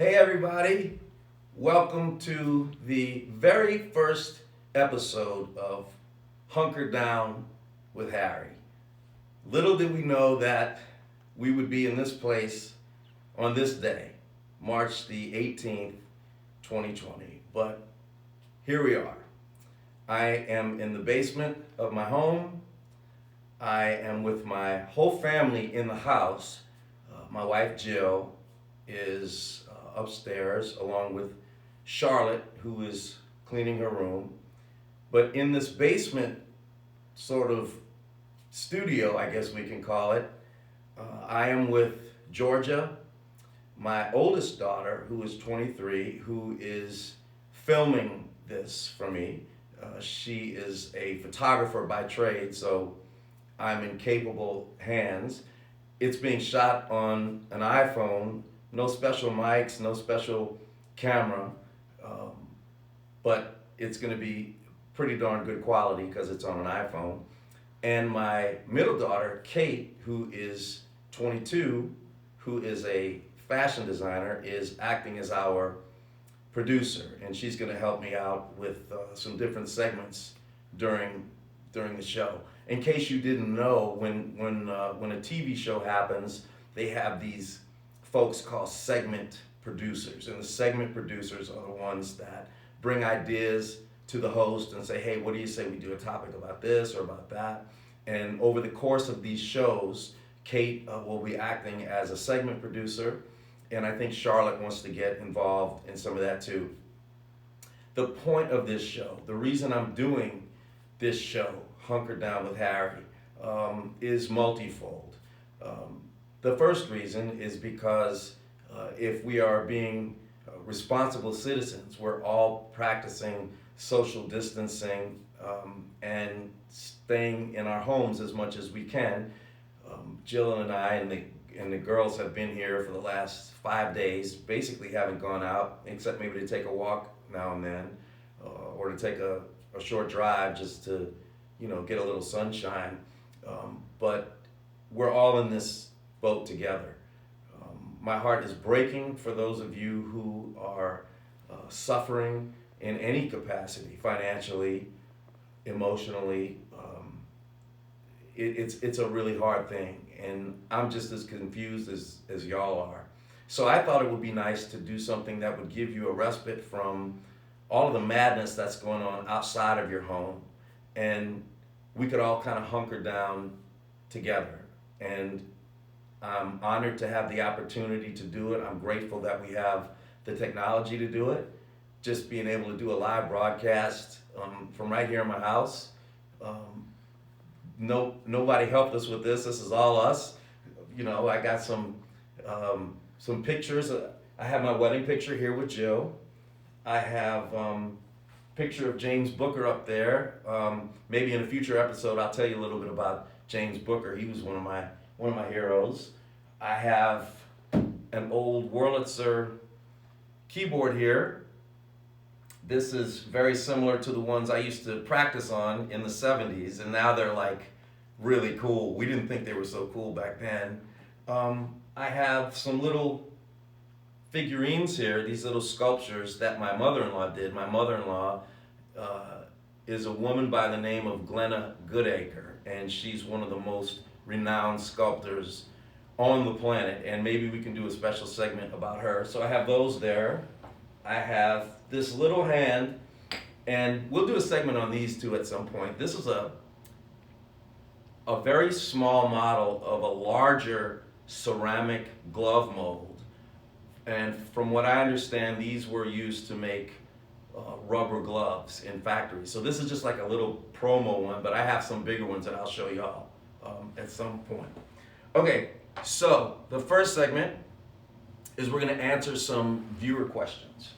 Hey everybody, welcome to the very first episode of Hunker Down with Harry. Little did we know that we would be in this place on this day, March the 18th, 2020. But here we are. I am in the basement of my home. I am with my whole family in the house. My wife Jill is upstairs along with Charlotte, who is cleaning her room. But in this basement sort of studio, I guess we can call it, I am with Georgia, my oldest daughter, who is 23, who is filming this for me. She is a photographer by trade, so I'm in capable hands. It's being shot on an iPhone, no special mics, no special camera, but it's going to be pretty darn good quality because it's on an iPhone. And my middle daughter, Kate, who is 22, who is a fashion designer, is acting as our producer, and she's going to help me out with some different segments during the show. In case you didn't know, when a TV show happens, they have these folks called segment producers, and the segment producers are the ones that bring ideas to the host and say, hey, what do you say we do a topic about this or about that? And over the course of these shows, Kate will be acting as a segment producer, and I think Charlotte wants to get involved in some of that too. The point of this show, the reason I'm doing this show, Hunker Down with Harry, is multifold. The first reason is because if we are being responsible citizens, we're all practicing social distancing and staying in our homes as much as we can. Jill and I and the girls have been here for the last 5 days, basically haven't gone out except maybe to take a walk now and then, or to take a short drive just to, get a little sunshine. But we're all in this boat together. My heart is breaking for those of you who are suffering in any capacity, financially, emotionally. It's a really hard thing, and I'm just as confused as y'all are. So I thought it would be nice to do something that would give you a respite from all of the madness that's going on outside of your home, and we could all kind of hunker down together. And I'm honored to have the opportunity to do it. I'm grateful that we have the technology to do it. Just being able to do a live broadcast from right here in my house. Nobody helped us with this. This is all us. I got some pictures. I have my wedding picture here with Jill. I have picture of James Booker up there. Maybe in a future episode, I'll tell you a little bit about James Booker. He was one of my heroes. I have an old Wurlitzer keyboard here. This is very similar to the ones I used to practice on in the 70s, and now they're like really cool. We didn't think they were so cool back then. I have some little figurines here, these little sculptures that my mother-in-law did. My mother-in-law is a woman by the name of Glenna Goodacre, and she's one of the most renowned sculptors on the planet, and maybe we can do a special segment about her. So I have those there. I have this little hand, and we'll do a segment on these two at some point. This is a very small model of a larger ceramic glove mold. And from what I understand, these were used to make rubber gloves in factories. So this is just like a little promo one, but I have some bigger ones that I'll show y'all at some point. Okay, so the first segment is we're going to answer some viewer questions.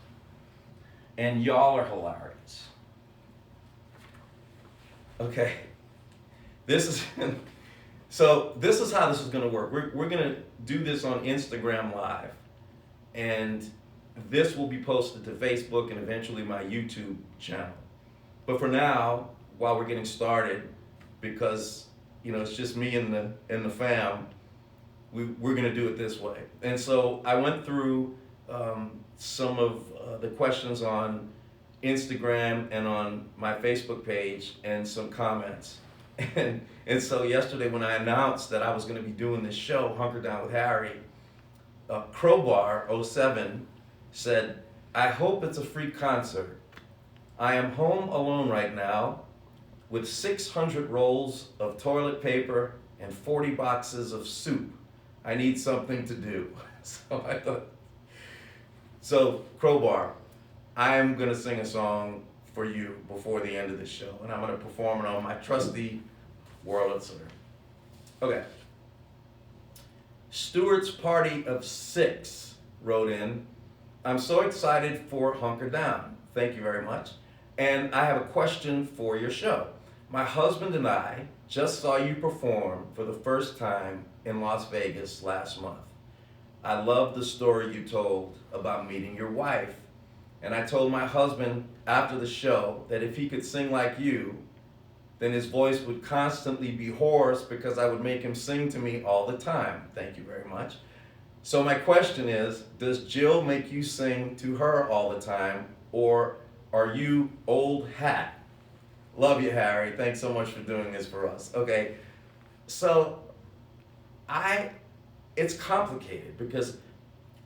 And y'all are hilarious. Okay, this is this is how this is going to work. We're going to do this on Instagram Live, and this will be posted to Facebook and eventually my YouTube channel. But for now, while we're getting started, because it's just me and the fam, we're going to do it this way. And so I went through some of the questions on Instagram and on my Facebook page and some comments. And so yesterday when I announced that I was going to be doing this show, Hunker Down with Harry, Crowbar07 said, "I hope it's a free concert. I am home alone right now with 600 rolls of toilet paper and 40 boxes of soup. I need something to do." So I thought, so Crowbar, I'm gonna sing a song for you before the end of the show, and I'm gonna perform it on my trusty Wurlitzer. Okay. Stewart's Party of Six wrote in, "I'm so excited for Hunker Down. Thank you very much. And I have a question for your show. My husband and I just saw you perform for the first time in Las Vegas last month. I love the story you told about meeting your wife. And I told my husband after the show that if he could sing like you, then his voice would constantly be hoarse because I would make him sing to me all the time. Thank you very much. So my question is, does Jill make you sing to her all the time, or are you old hat? Love you, Harry. Thanks so much for doing this for us." Okay, so it's complicated because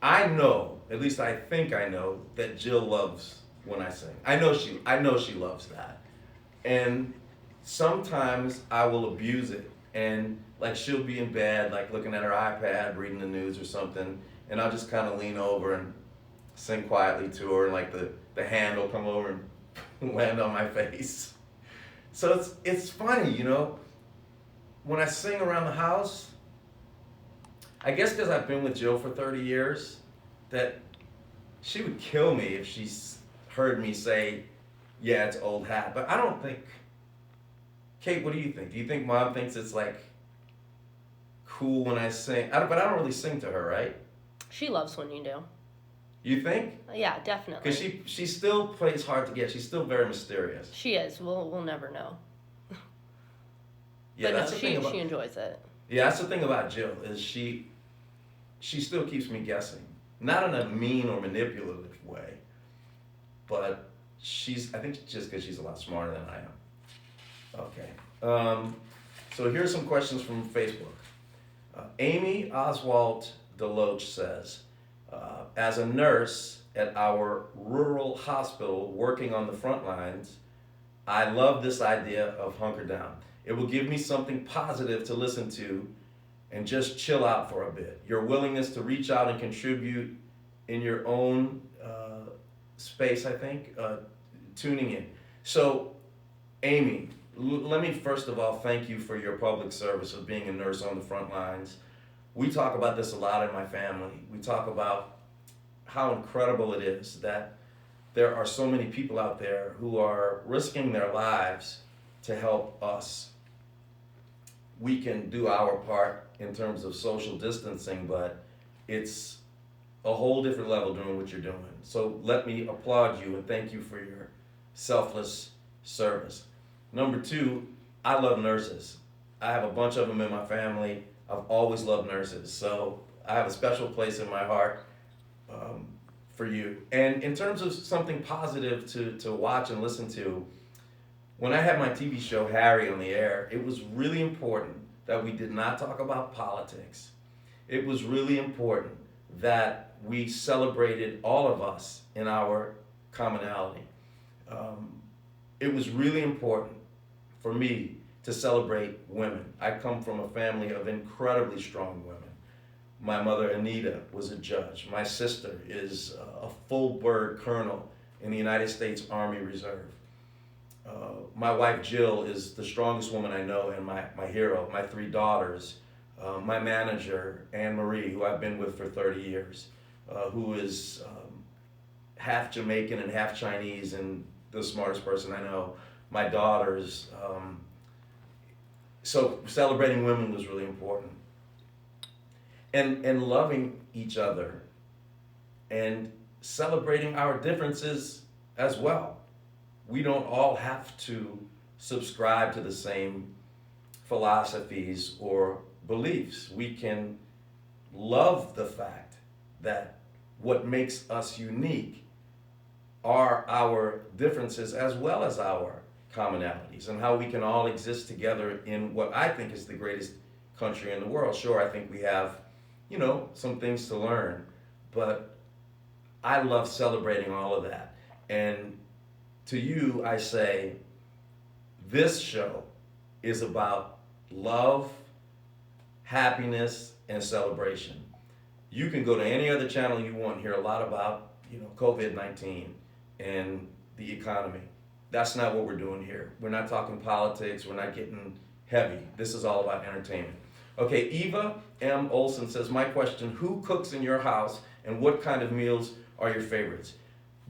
I know, at least I think I know, that Jill loves when I sing. I know she loves that. And sometimes I will abuse it, and like she'll be in bed, like looking at her iPad, reading the news or something, and I'll just kind of lean over and sing quietly to her, and like the hand will come over and land on my face. So it's funny, you know, when I sing around the house, I guess because I've been with Jill for 30 years, that she would kill me if she heard me say, "Yeah, it's old hat." But I don't think, Kate, what do you think? Do you think Mom thinks it's like cool when I sing? But I don't really sing to her, right? She loves when you do. You think? Yeah, definitely. Because she still plays hard to get. She's still very mysterious. She is. We'll never know. Yeah, but that's no, the thing about, she enjoys it. Yeah, that's the thing about Jill, is she still keeps me guessing. Not in a mean or manipulative way, but I think just because she's a lot smarter than I am. Okay. So here's some questions from Facebook. Amy Oswald Deloach says, "As a nurse at our rural hospital working on the front lines, I love this idea of Hunker Down. It will give me something positive to listen to and just chill out for a bit. Your willingness to reach out and contribute in your own space, I think, tuning in." So, Amy, let me first of all thank you for your public service of being a nurse on the front lines. We talk about this a lot in my family. We talk about how incredible it is that there are so many people out there who are risking their lives to help us. We can do our part in terms of social distancing, but it's a whole different level doing what you're doing. So let me applaud you and thank you for your selfless service. Number two, I love nurses. I have a bunch of them in my family. I've always loved nurses, so I have a special place in my heart for you. And in terms of something positive to watch and listen to, when I had my TV show Harry on the air, it was really important that we did not talk about politics. It was really important that we celebrated all of us in our commonality. It was really important for me to celebrate women. I come from a family of incredibly strong women. My mother, Anita, was a judge. My sister is a full bird colonel in the United States Army Reserve. My wife, Jill, is the strongest woman I know, and my hero. My three daughters, my manager, Anne Marie, who I've been with for 30 years, who is half Jamaican and half Chinese and the smartest person I know. My daughters. So celebrating women was really important. And loving each other and celebrating our differences as well. We don't all have to subscribe to the same philosophies or beliefs. We can love the fact that what makes us unique are our differences as well as our commonalities, and how we can all exist together in what I think is the greatest country in the world. Sure, I think we have, some things to learn, but I love celebrating all of that. And to you, I say, this show is about love, happiness, and celebration. You can go to any other channel you want and hear a lot about, COVID-19 and the economy. That's not what we're doing here. We're not talking politics. We're not getting heavy. This is all about entertainment. Okay, Eva M. Olson says, my question, who cooks in your house and what kind of meals are your favorites?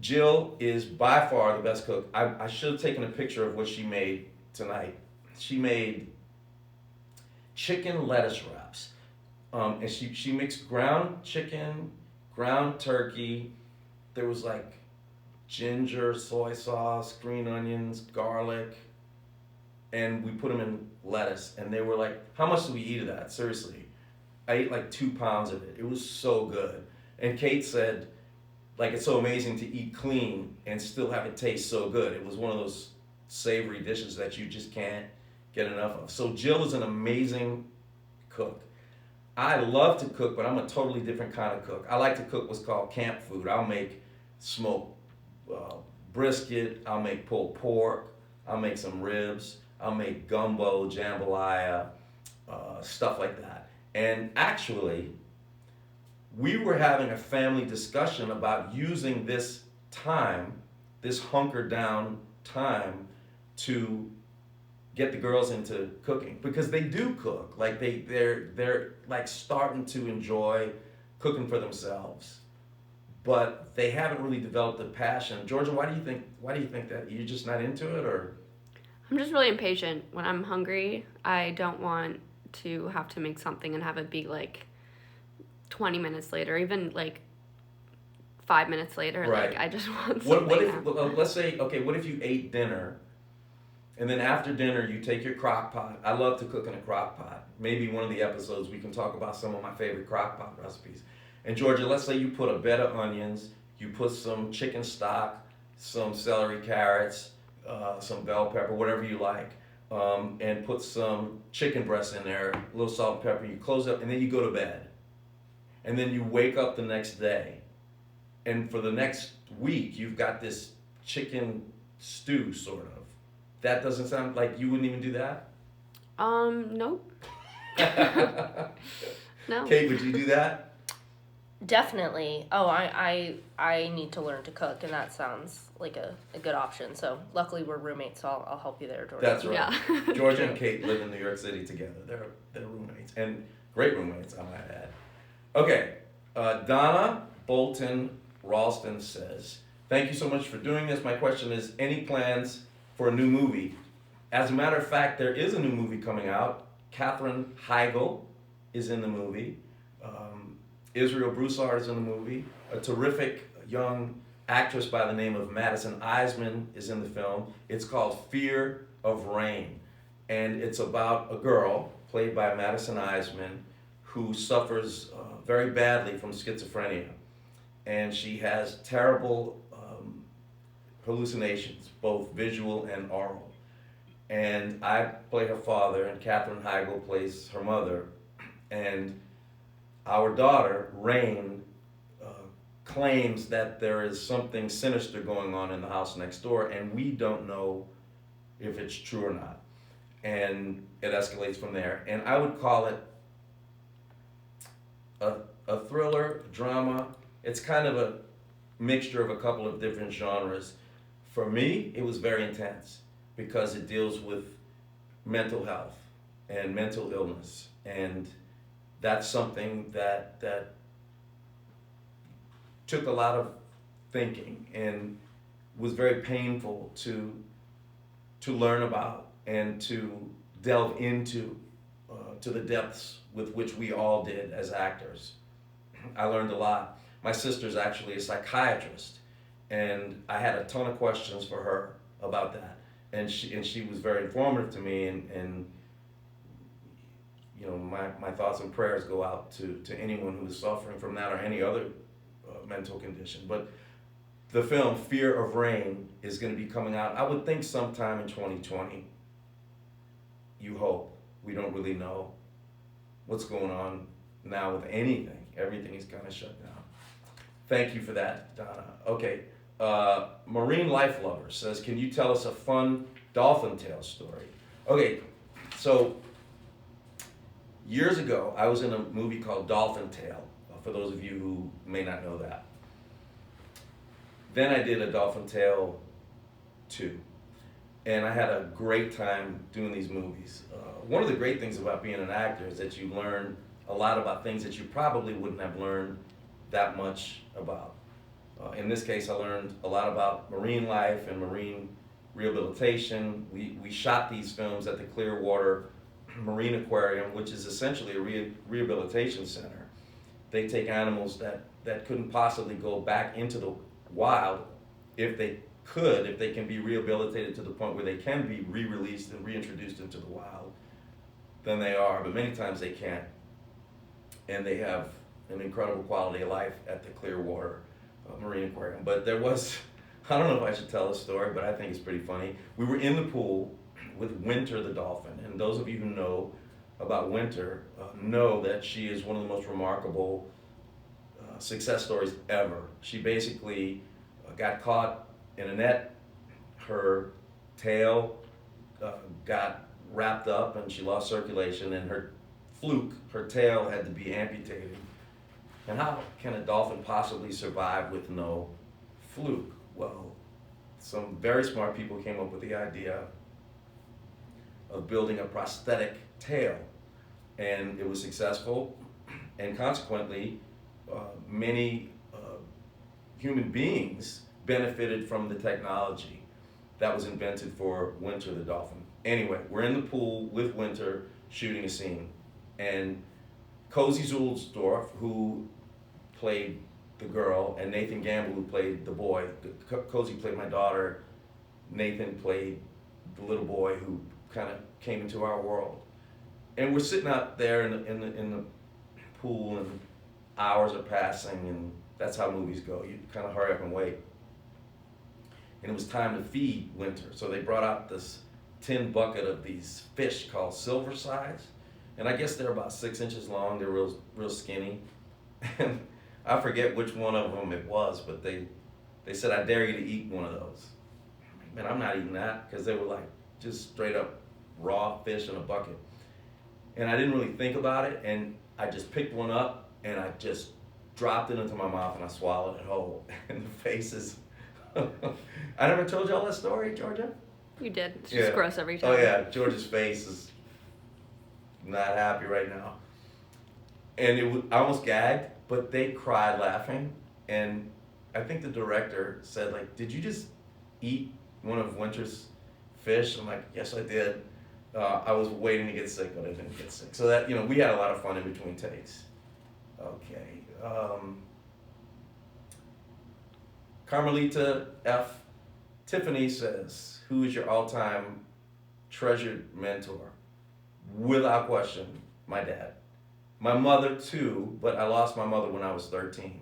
Jill is by far the best cook. I should have taken a picture of what she made tonight. She made chicken lettuce wraps. And she mixed ground chicken, ground turkey. There was like ginger, soy sauce, green onions, garlic, and we put them in lettuce. And they were like, how much did we eat of that? Seriously. I ate like 2 pounds of it. It was so good. And Kate said, like, it's so amazing to eat clean and still have it taste so good. It was one of those savory dishes that you just can't get enough of. So Jill is an amazing cook. I love to cook, but I'm a totally different kind of cook. I like to cook what's called camp food. I'll make smoked brisket. I'll make pulled pork. I'll make some ribs. I'll make gumbo, jambalaya, stuff like that. And actually, we were having a family discussion about using this time, this hunker down time, to get the girls into cooking, because they do cook. Like they're like starting to enjoy cooking for themselves, but they haven't really developed the passion. Georgia, why do you think that? You're just not into it, or? I'm just really impatient. When I'm hungry, I don't want to have to make something and have it be like 20 minutes later, even like 5 minutes later. Right. Like, I just want something. What if, let's say, okay, what if you ate dinner, and then after dinner you take your crock pot. I love to cook in a crock pot. Maybe one of the episodes we can talk about some of my favorite crock pot recipes. And Georgia, let's say you put a bed of onions, you put some chicken stock, some celery, carrots, some bell pepper, whatever you like, and put some chicken breasts in there, a little salt and pepper. You close up, and then you go to bed. And then you wake up the next day, and for the next week, you've got this chicken stew, sort of. That doesn't sound like you wouldn't even do that? Nope. No. Kate, would you do that? Definitely. Oh, I need to learn to cook, and that sounds like a good option. So luckily we're roommates, so I'll help you there, Georgia. That's right. Yeah. Georgia and Kate live in New York City together. They're roommates, and great roommates, I might add. Okay, Donna Bolton Ralston says, thank you so much for doing this. My question is, any plans for a new movie? As a matter of fact, there is a new movie coming out. Katherine Heigl is in the movie. Israel Broussard is in the movie. A terrific young actress by the name of Madison Eisman is in the film. It's called Fear of Rain. And it's about a girl, played by Madison Eisman, who suffers very badly from schizophrenia. And she has terrible hallucinations, both visual and oral. And I play her father, and Katherine Heigl plays her mother. And our daughter, Rain, claims that there is something sinister going on in the house next door, and we don't know if it's true or not. And it escalates from there. And I would call it a thriller, drama. It's kind of a mixture of a couple of different genres. For me, it was very intense because it deals with mental health and mental illness, and that's something that took a lot of thinking and was very painful to learn about and to delve into to the depths with which we all did as actors. I learned a lot. My sister's actually a psychiatrist, and I had a ton of questions for her about that. And she was very informative to me, and you know, my thoughts and prayers go out to anyone who is suffering from that or any other mental condition. But the film Fear of Rain is going to be coming out, I would think, sometime in 2020. You hope. We don't really know what's going on now with anything. Everything is kind of shut down. Thank you for that, Donna. Okay. Marine Life Lover says, can you tell us a fun Dolphin Tale story? Okay, so years ago, I was in a movie called Dolphin Tale, for those of you who may not know that. Then I did a Dolphin Tale 2, and I had a great time doing these movies. One of the great things about being an actor is that you learn a lot about things that you probably wouldn't have learned that much about. In this case, I learned a lot about marine life and marine rehabilitation. We shot these films at the Clearwater Marine Aquarium, which is essentially a rehabilitation center. They take animals that couldn't possibly go back into the wild if they can be rehabilitated to the point where they can be re-released and reintroduced into the wild, then they are, but many times they can't. And they have an incredible quality of life at the Clearwater Marine Aquarium. But there was, I don't know if I should tell this story, but I think it's pretty funny. We were in the pool with Winter the dolphin, and those of you who know about Winter know that she is one of the most remarkable success stories ever. She basically got caught in a net, her tail got wrapped up and she lost circulation, and her tail had to be amputated. And how can a dolphin possibly survive with no fluke? Well, some very smart people came up with the idea of building a prosthetic tail, and it was successful, and consequently many human beings benefited from the technology that was invented for Winter the dolphin. Anyway, we're in the pool with Winter shooting a scene, and Cozy Zulsdorf, who played the girl, and Nathan Gamble, who played the boy. Cozy played my daughter. Nathan played the little boy who kind of came into our world. And we're sitting out there in the pool, and hours are passing, and that's how movies go. You kind of hurry up and wait. And it was time to feed Winter. So they brought out this tin bucket of these fish called silver sides. And I guess they're about 6 inches long. They're real skinny. And I forget which one of them it was, but they said, I dare you to eat one of those. Man, I'm not eating that, because they were like just straight up raw fish in a bucket. And I didn't really think about it, and I just picked one up and I just dropped it into my mouth and I swallowed it whole. And the faces. I never told y'all that story, Georgia? You did. It's just gross every time. Oh yeah, Georgia's face is not happy right now. And I almost gagged, but they cried laughing. And I think the director said, like, did you just eat one of Winter's fish? I'm like, yes, I did. I was waiting to get sick, but I didn't get sick. So that, we had a lot of fun in between takes. Okay. Carmelita F. Tiffany says, who is your all-time treasured mentor? Without question, my dad. My mother too, but I lost my mother when I was 13.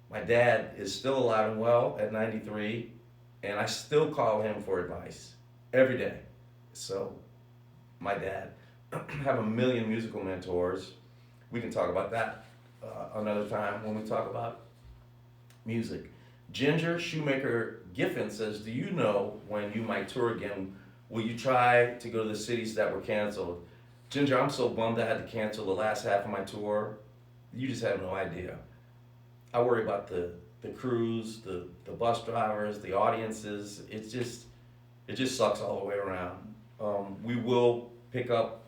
My dad is still alive and well at 93, and I still call him for advice every day. So, my dad. I have a million musical mentors. We can talk about that another time when we talk about music. Ginger Shoemaker Giffen says, do you know when you might tour again? Will you try to go to the cities that were canceled? Ginger, I'm so bummed I had to cancel the last half of my tour. You just have no idea. I worry about the crews, the bus drivers, the audiences. It just sucks all the way around. We will pick up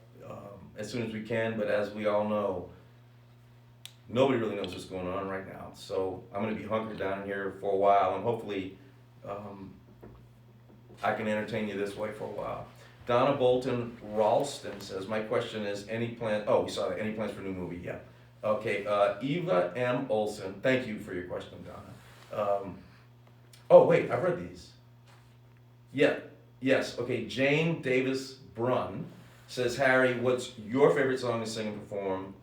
as soon as we can, but as we all know, nobody really knows what's going on right now. So I'm going to be hunkered down here for a while, and hopefully I can entertain you this way for a while. Donna Bolton Ralston says, my question is, any plans for a new movie? Yeah. Okay, Eva M. Olson, thank you for your question, Donna. Oh, wait, I've read these. Yeah, yes, okay, Jane Davis Brunn says, Harry, what's your favorite song to sing and perform?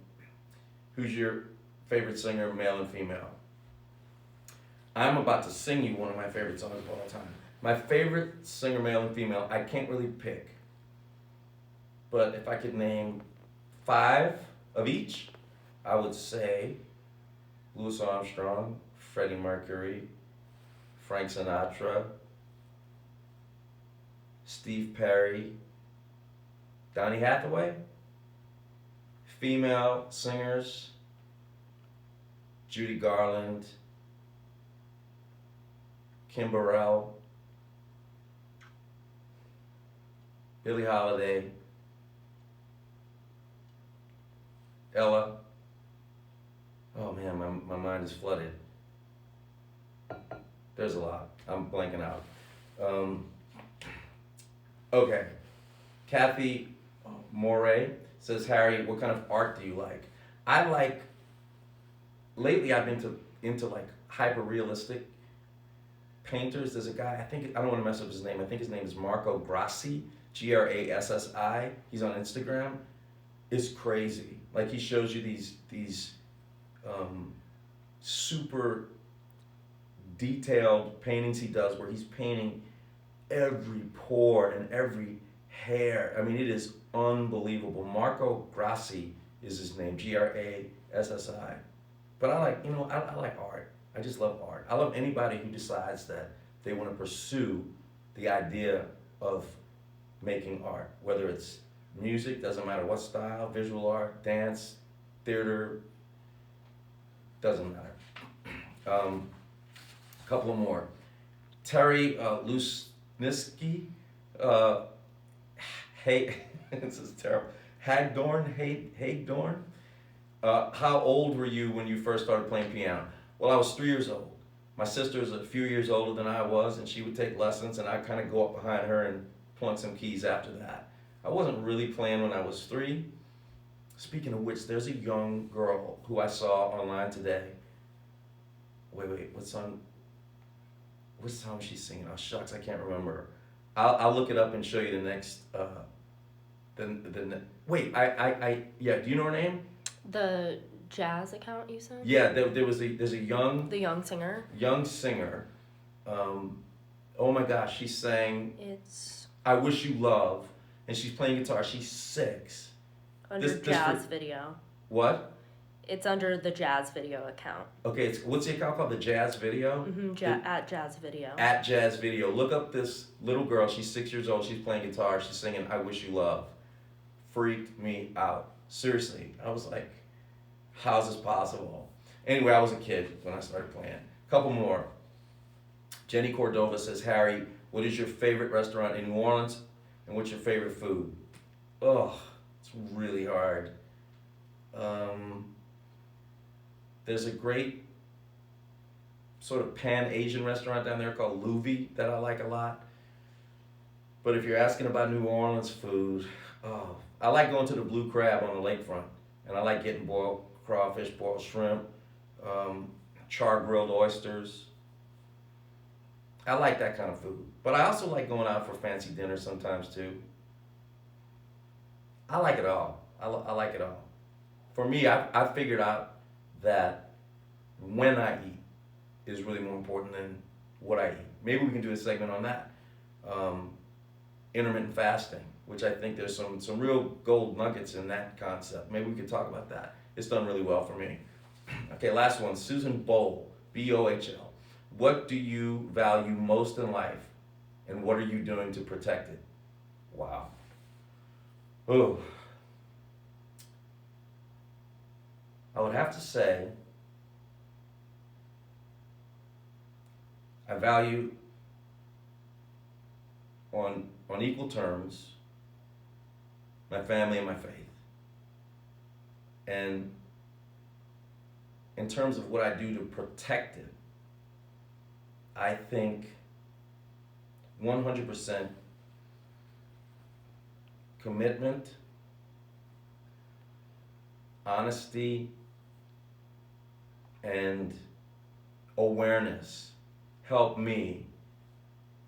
Who's your favorite singer, male and female? I'm about to sing you one of my favorite songs of all time. My favorite singer, male and female, I can't really pick. But if I could name 5 of each, I would say Louis Armstrong, Freddie Mercury, Frank Sinatra, Steve Perry, Donny Hathaway. Female singers, Judy Garland, Kim Burrell, Billie Holiday, Ella. Oh man, my mind is flooded. There's a lot. I'm blanking out. Okay. Kathy Moray says, Harry, what kind of art do you like? Lately I've been into like hyper realistic painters. There's a guy, I don't want to mess up his name. I think his name is Marco Grassi, Grassi. He's on Instagram. It's crazy. Like he shows you these super detailed paintings he does where he's painting every pore and every hair. I mean, it is unbelievable. Marco Grassi is his name, Grassi. But I like art. I just love art. I love anybody who decides that they want to pursue the idea of making art, whether it's music, doesn't matter what style, visual art, dance, theater, doesn't matter. A couple of more. Terry Lusniski, hey, this is terrible. Hagdorn. How old were you when you first started playing piano? Well, I was 3 years old. My sister's a few years older than I was, and she would take lessons, and I'd kind of go up behind her and plunk some keys after that. I wasn't really playing when I was 3. Speaking of which, there's a young girl who I saw online today. Wait, what song is she singing? Oh, shucks, I can't remember. I'll look it up and show you the next, wait, yeah, do you know her name? The jazz account you said? Yeah, there's a young... The young singer? Young singer. Oh my gosh, she sang... It's... I Wish You Love, and she's playing guitar. She's 6. Under jazz video. What? It's under the jazz video account. Okay, what's the account called? The Jazz Video? At jazz video. At Jazz Video. Look up this little girl. She's 6 years old. She's playing guitar. She's singing I Wish You Love. Freaked me out. Seriously. I was like, how's this possible? Anyway, I was a kid when I started playing. Couple more. Jenny Cordova says, Harry, what is your favorite restaurant in New Orleans? And what's your favorite food? Oh, it's really hard. There's a great sort of pan-Asian restaurant down there called Louvi that I like a lot. But if you're asking about New Orleans food, I like going to the Blue Crab on the lakefront. And I like getting boiled crawfish, boiled shrimp, char-grilled oysters. I like that kind of food. But I also like going out for fancy dinner sometimes too. I like it all. I like it all. For me, I figured out that when I eat is really more important than what I eat. Maybe we can do a segment on that. Intermittent fasting, which I think there's some real gold nuggets in that concept. Maybe we could talk about that. It's done really well for me. Okay, last one. Susan Bohl, B-O-H-L. What do you value most in life, and what are you doing to protect it? Wow. Oh. I would have to say I value on equal terms my family and my faith. And in terms of what I do to protect it, I think 100% commitment, honesty, and awareness help me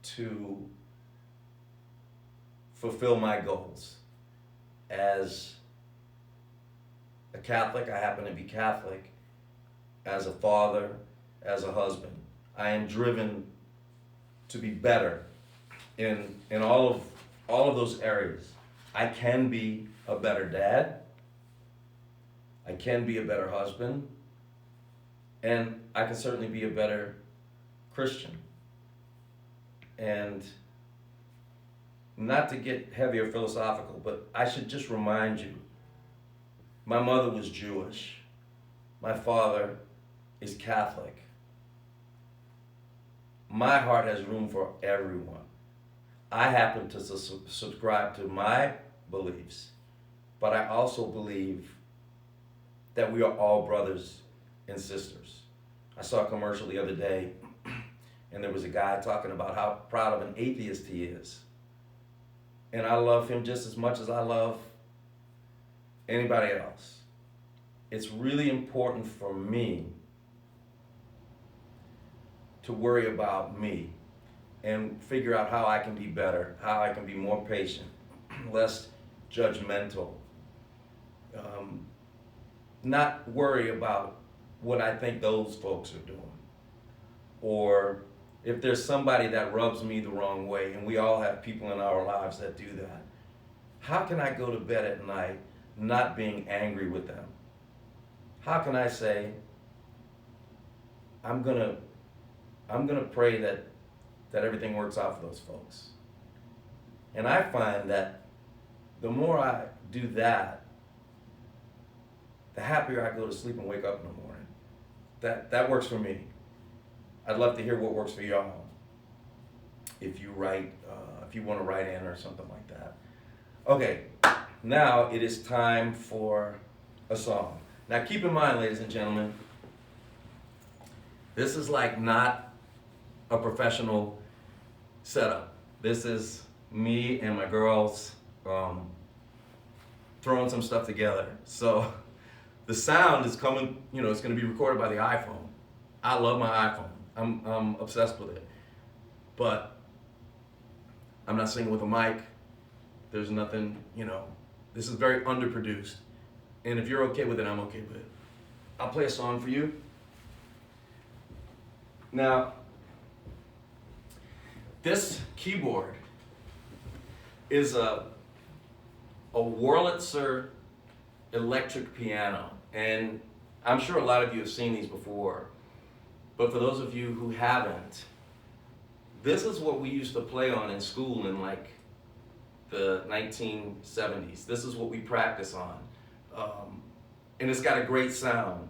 to fulfill my goals. As a Catholic, I happen to be Catholic. As a father, as a husband, I am driven to be better in all of those areas. I can be a better dad. I can be a better husband. And I can certainly be a better Christian. And not to get heavy or philosophical, but I should just remind you, my mother was Jewish. My father is Catholic. My heart has room for everyone. I happen to subscribe to my beliefs, but I also believe that we are all brothers and sisters. I saw a commercial the other day, and there was a guy talking about how proud of an atheist he is. And I love him just as much as I love anybody else. It's really important for me to worry about me and figure out how I can be better, how I can be more patient, less judgmental, not worry about what I think those folks are doing, or if there's somebody that rubs me the wrong way, and we all have people in our lives that do that, how can I go to bed at night not being angry with them? How can I say, I'm gonna pray that everything works out for those folks? And I find that the more I do that, the happier I go to sleep and wake up in the morning. That works for me. I'd love to hear what works for y'all. If you want to write in or something like that. Okay, now it is time for a song. Now keep in mind, ladies and gentlemen, this is like not a professional setup. This is me and my girls throwing some stuff together. So the sound is coming, it's going to be recorded by the iPhone. I love my iPhone. I'm obsessed with it. But I'm not singing with a mic. There's nothing, this is very underproduced. And if you're okay with it, I'm okay with it. I'll play a song for you. Now, this keyboard is a Wurlitzer electric piano. And I'm sure a lot of you have seen these before. But for those of you who haven't, this is what we used to play on in school in like the 1970s. This is what we practice on. And it's got a great sound.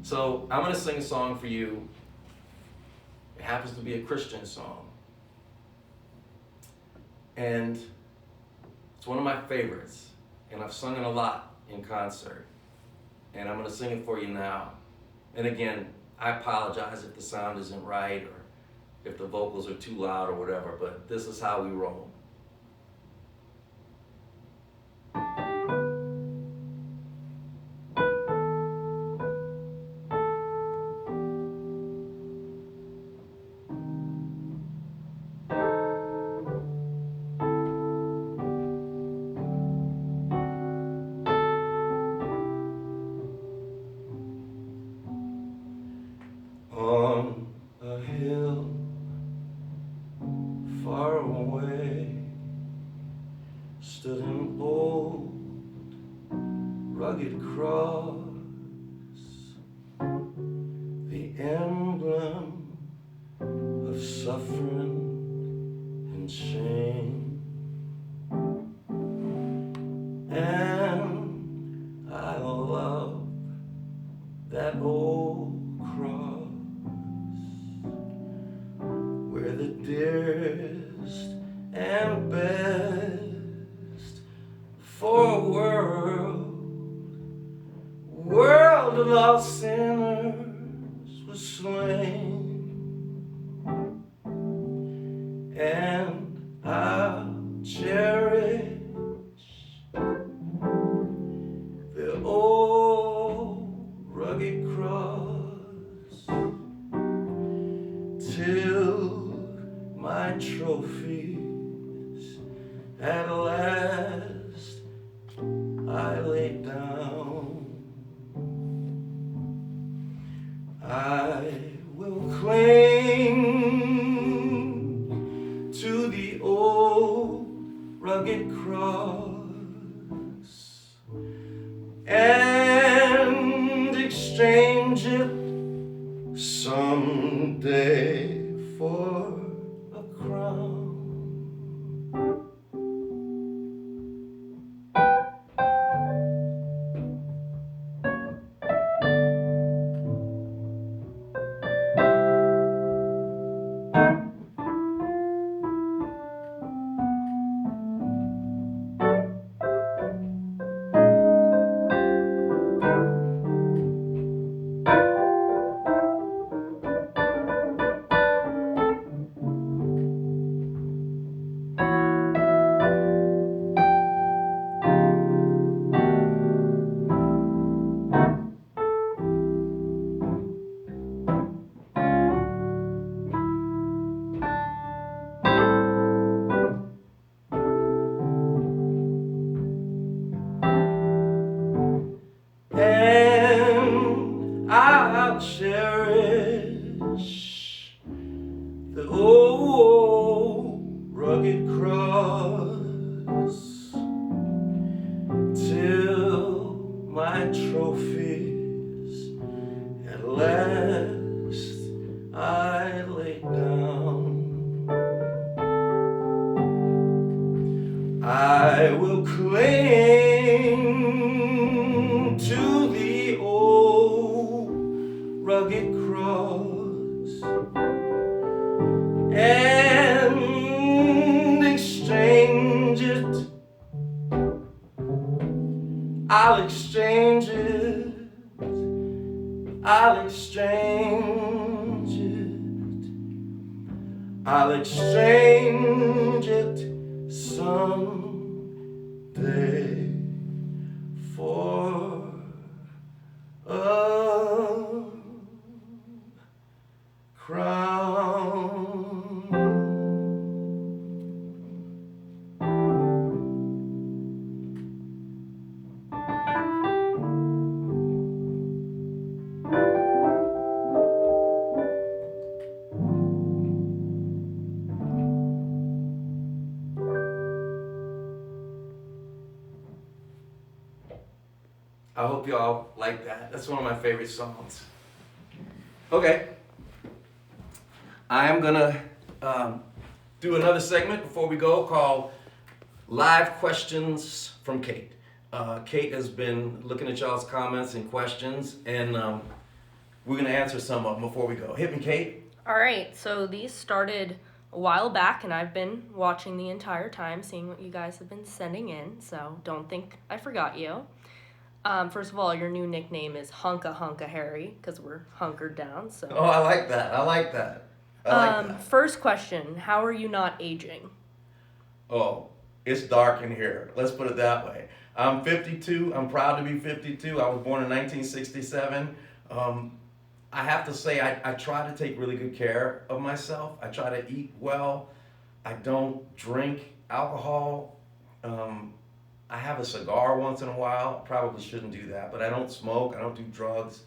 So I'm going to sing a song for you. It happens to be a Christian song. And it's one of my favorites. And I've sung it a lot in concert. And I'm going to sing it for you now. And again, I apologize if the sound isn't right or if the vocals are too loud or whatever, but this is how we roll. On a hill far away stood an old rugged cross, the emblem of suffering and shame. And I love that old cross, where the dearest and best for a world of lost sinners was slain. And I'll cherish the old rugged cross till my trophies at last rugged cross and exchange it someday for a crown. And I'll cherish the old rugged cross till my trophies at last I lay down. I will cling to the old rugged cross and exchange it. I'll exchange it. I'll exchange it. I'll exchange it someday for a crown. I hope y'all like that. That's one of my favorite songs. Okay. I am gonna do another segment before we go called Live Questions from Kate. Kate has been looking at y'all's comments and questions, and we're gonna answer some of them before we go. Hit me, Kate. All right, so these started a while back, and I've been watching the entire time, seeing what you guys have been sending in, so don't think I forgot you. First of all, your new nickname is Hunka Harry, because we're hunkered down, so. Oh, I like that. I like that. First question, how are you not aging? Oh, it's dark in here. Let's put it that way. I'm 52. I'm proud to be 52. I was born in 1967. I have to say, I try to take really good care of myself. I try to eat well. I don't drink alcohol. I have a cigar once in a while. Probably shouldn't do that, but I don't smoke. I don't do drugs.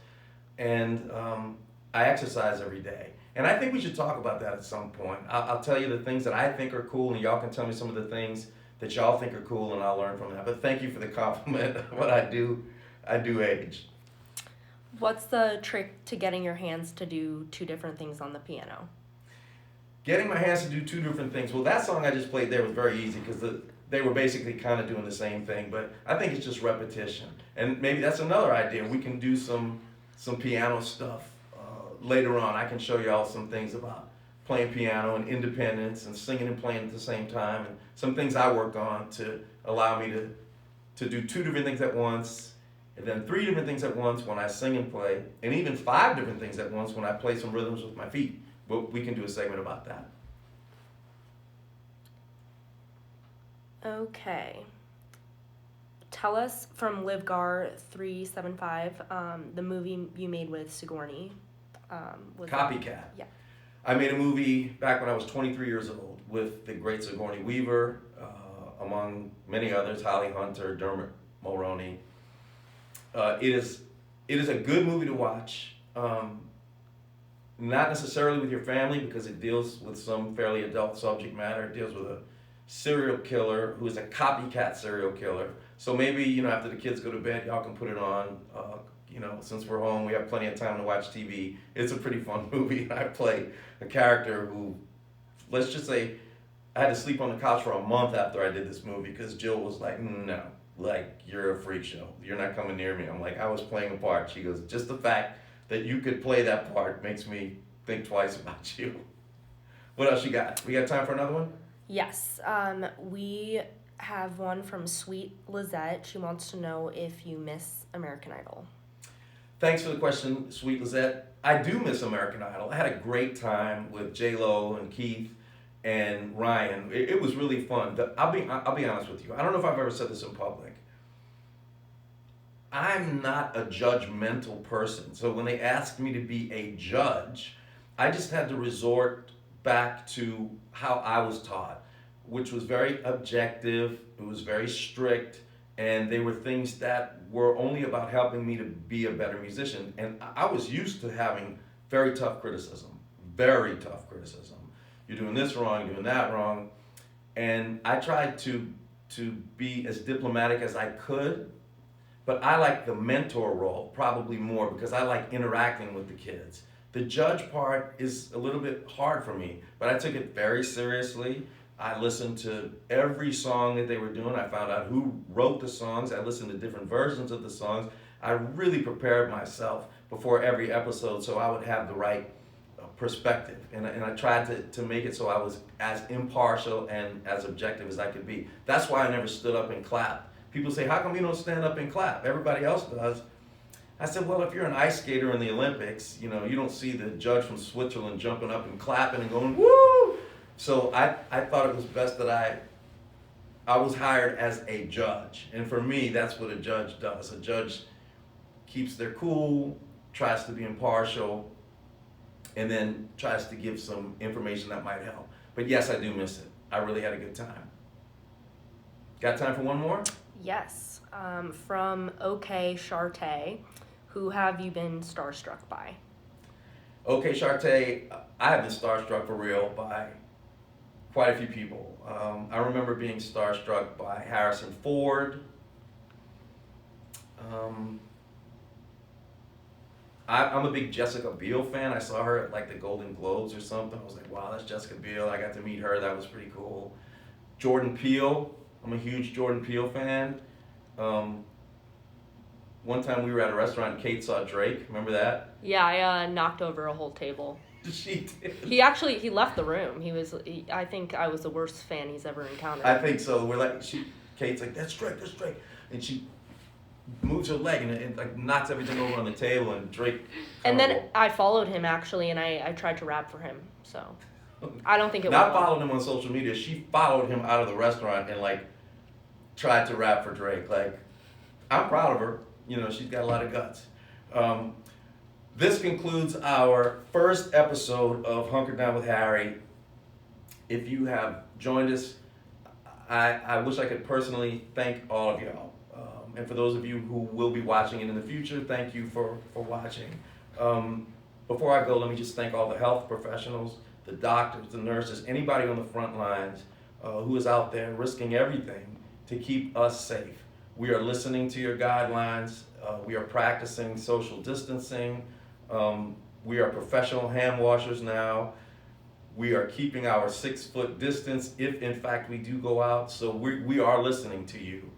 And I exercise every day. And I think we should talk about that at some point. I'll tell you the things that I think are cool, and y'all can tell me some of the things that y'all think are cool, and I'll learn from that. But thank you for the compliment of what I do age. What's the trick to getting your hands to do two different things on the piano? Getting my hands to do two different things. Well, that song I just played there was very easy because they were basically kind of doing the same thing. But I think it's just repetition. And maybe that's another idea. We can do some piano stuff later on. I can show y'all some things about playing piano and independence and singing and playing at the same time. And some things I worked on to allow me to do two different things at once. And then three different things at once when I sing and play. And even five different things at once when I play some rhythms with my feet. But we can do a segment about that. Okay. Tell us from LivGar375, the movie you made with Sigourney. Copycat. Yeah. I made a movie back when I was 23 years old with the great Sigourney Weaver, among many others, Holly Hunter, Dermot Mulroney. It is a good movie to watch. Not necessarily with your family because it deals with some fairly adult subject matter. It deals with serial killer who is a copycat serial killer. So maybe, after the kids go to bed, y'all can put it on. Since we're home, we have plenty of time to watch TV. It's a pretty fun movie. I play a character who, let's just say, I had to sleep on the couch for a month after I did this movie because Jill was like, no, like, you're a freak show. You're not coming near me. I'm like, I was playing a part. She goes, just the fact that you could play that part makes me think twice about you. What else you got? We got time for another one? Yes. We have one from Sweet Lizette. She wants to know if you miss American Idol. Thanks for the question, Sweet Lizette. I do miss American Idol. I had a great time with J-Lo and Keith and Ryan. It was really fun. I'll be honest with you. I don't know if I've ever said this in public. I'm not a judgmental person. So when they asked me to be a judge, I just had to resort back to how I was taught, which was very objective. It was very strict. And they were things that were only about helping me to be a better musician. And I was used to having very tough criticism. Very tough criticism. You're doing this wrong, you're doing that wrong. And I tried to be as diplomatic as I could, but I like the mentor role probably more because I like interacting with the kids. The judge part is a little bit hard for me, but I took it very seriously. I listened to every song that they were doing. I found out who wrote the songs. I listened to different versions of the songs. I really prepared myself before every episode so I would have the right perspective. And I tried to make it so I was as impartial and as objective as I could be. That's why I never stood up and clapped. People say, how come you don't stand up and clap? Everybody else does. I said, well, if you're an ice skater in the Olympics, you don't see the judge from Switzerland jumping up and clapping and going, woo! So I thought it was best that I was hired as a judge. And for me, that's what a judge does. A judge keeps their cool, tries to be impartial, and then tries to give some information that might help. But yes, I do miss it. I really had a good time. Got time for one more? Yes. From OK Charte, who have you been starstruck by? Okay, Charte, I have been starstruck for real by quite a few people. I remember being starstruck by Harrison Ford. I'm a big Jessica Biel fan. I saw her at like the Golden Globes or something. I was like, wow, that's Jessica Biel. I got to meet her. That was pretty cool. Jordan Peele. I'm a huge Jordan Peele fan. One time we were at a restaurant and Kate saw Drake. Remember that? Yeah, I knocked over a whole table. She did. He left the room. I think I was the worst fan he's ever encountered. I think so. Kate's like, that's Drake. And she moves her leg and like knocks everything over on the table and Drake. And then I followed him actually, and I tried to rap for him. So I don't think it Not was. followed him on social media. She followed him out of the restaurant and like tried to rap for Drake. Like, I'm proud of her. She's got a lot of guts. This concludes our first episode of Hunker Down with Harry. If you have joined us, I wish I could personally thank all of y'all. And for those of you who will be watching it in the future, thank you for watching. Before I go, let me just thank all the health professionals, the doctors, the nurses, anybody on the front lines who is out there risking everything to keep us safe. We are listening to your guidelines. We are practicing social distancing. We are professional hand washers now. We are keeping our 6-foot distance if in fact we do go out. So we are listening to you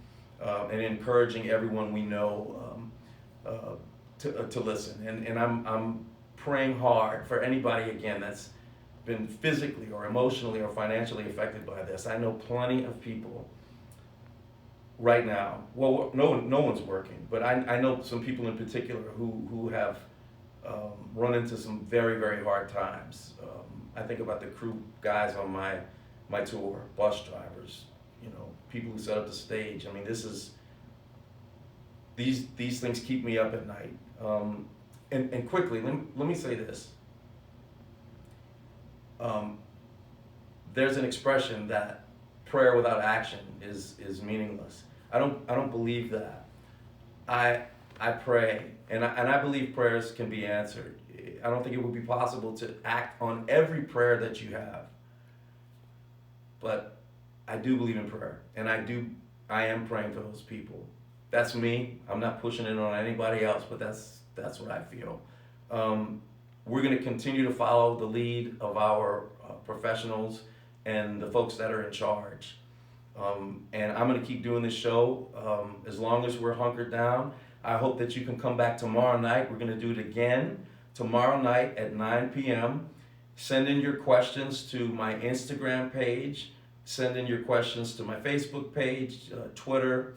and encouraging everyone we know to listen. And I'm praying hard for anybody again that's been physically or emotionally or financially affected by this. I know plenty of people right now. Well, no one's working, but I know some people in particular who have run into some very, very hard times. I think about the crew guys on my tour, bus drivers, people who set up the stage. I mean, these things keep me up at night. And quickly, let me say this. There's an expression that prayer without action is meaningless. I don't believe that. I pray, and I believe prayers can be answered. I don't think it would be possible to act on every prayer that you have. But I do believe in prayer, and I am praying for those people. That's me. I'm not pushing it on anybody else, but that's what I feel. We're going to continue to follow the lead of our professionals and the folks that are in charge. And I'm going to keep doing this show as long as we're hunkered down. I hope that you can come back tomorrow night. We're going to do it again tomorrow night at 9 p.m. Send in your questions to my Instagram page. Send in your questions to my Facebook page, Twitter.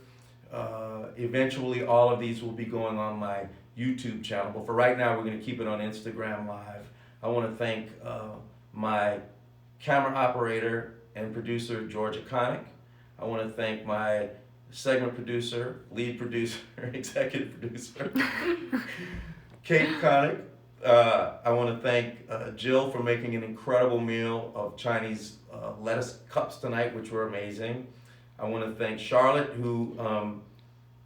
Eventually, all of these will be going on my YouTube channel. But for right now, we're going to keep it on Instagram Live. I want to thank my camera operator and producer, Georgia Connick. I want to thank my segment producer, lead producer, executive producer, Kate Connick. I want to thank Jill for making an incredible meal of Chinese lettuce cups tonight, which were amazing. I want to thank Charlotte, who,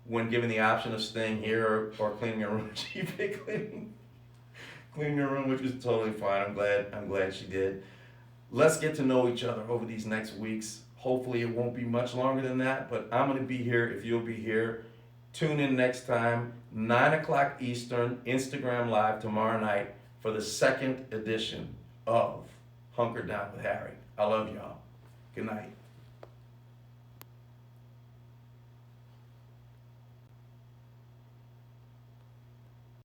when given the option of staying here or cleaning her room, she picked cleaning her room, which was totally fine. I'm glad she did. Let's get to know each other over these next weeks. Hopefully it won't be much longer than that, but I'm going to be here if you'll be here. Tune in next time, 9 o'clock Eastern, Instagram Live tomorrow night for the second edition of Hunker Down with Harry. I love y'all. Good night.